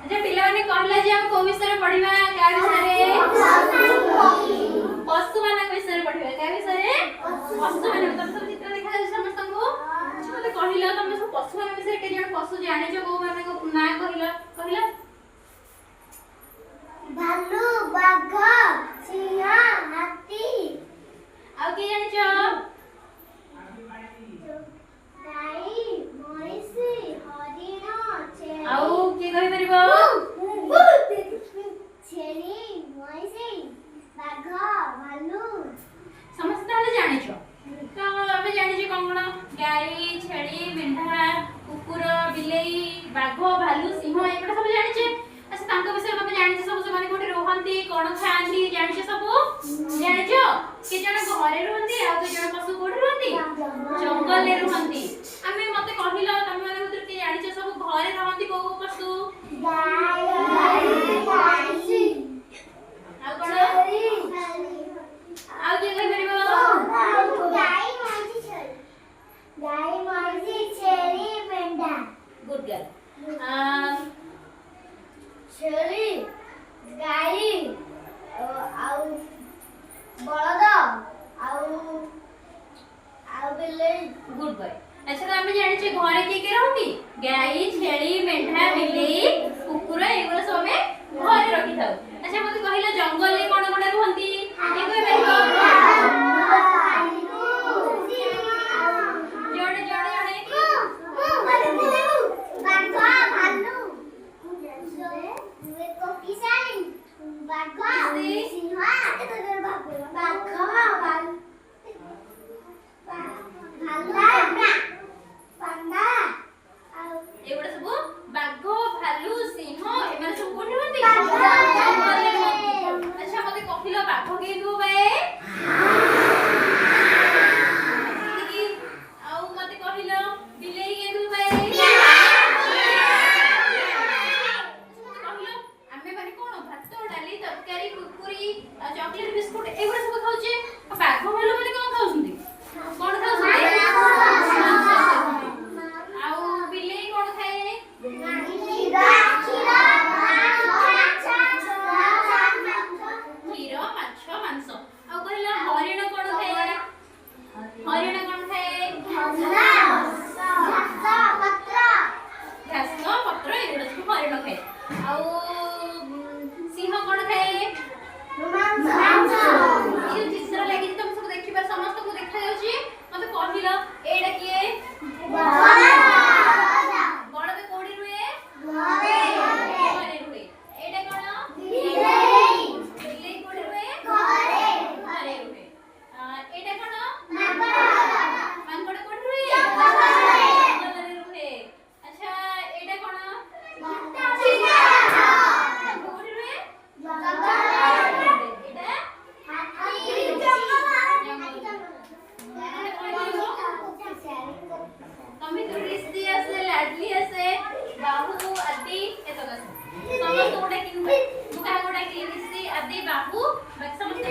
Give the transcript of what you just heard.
अच्छा पिला माने कहला जे हम को विषय रे पढिबा का विषय रे पशु मानक विषय रे पढिबा का विषय रे पशु माने तुम सब चित्र देखा जाय समस्त को मते कहला तुम सब पशु मानक विषय के जण पशु जाने जो को माने को ना कहला भालू बाघ सिंह हाथी आ के जानि छ गाई महीसी हरिण आउ के कहि परिबो छेली महीसी बाघ भालू समस्त ताले जानि छ तो अब जानि छ कोन गाई छेली मेंढा कुकुर बिलेई बाघ भालू सिंह एकडा सब जानि छ अच्छा तांको विषय में जानि छ सब माने कोठी रहंती कोन खांती जानि छ सब जानि छ के जण घरे रहंती आ के जण पशु कोठी रहंती जंगल ले रहंती आमे मते कहिलो तमे माने उतर के जानि छ सब घरे रहंती को पशु गाई महीसी आ कोन छेली आ के कहि परिबो गाई महीसी छेली मेंढा गुड गर्ल छेली गाई आउ बळद आउ बिलेई गुड बॉय अच्छा तो हमें जानि छ घरे के रहंती गाई छेली मेंढा बिलेई कुकुर एगुरा सब हमें घरे रखि थाउ अच्छा मते कहिला जंगल ले कोन कोन रहंती ए कहि परिबो जोड़े जोड़े जोड़े एगुड़ा सब बाघ भालू सिंह एमाने सब कोन रहंती जंगल ले रहंती अच्छा मते कहिला बाघ के दो बे आउ मते कहिला बिलेई के दो बे आमे माने कोन भात डाली तरकारी कुरकुरी चॉकलेट बिस्कुट एगुड़ा सब खाउचे बाघ भालू माने कोन खाउछंती कोन खाउछंती आउ बिलेई कोन खाए क्षीर माछ मांस आ कहला हरिण कोन खाए हरिण कोन खाए घास पत्र एगुड़ा सब हरिण खाए आ सिंह कोन खाए ये चित्र लागि तुम सब देखिबा समस्त को देखा जाउची मते कहिला एडा किए बड़द कोडी रुए घरे रुए एडा कोन बिलेई कोडी रुए घरे रुए एडा कोन मांगड़ कोडी रुए घरे रुए अच्छा एडा कोन कोडी रुए एडा तमे तो रिश्ती আছে লাডলি আছে বাহু আদি এতক আছে সমস্ত গোটা কিনবে মুকা গোটা কি রিশ্তি আদি বাহু বাকি সমস্ত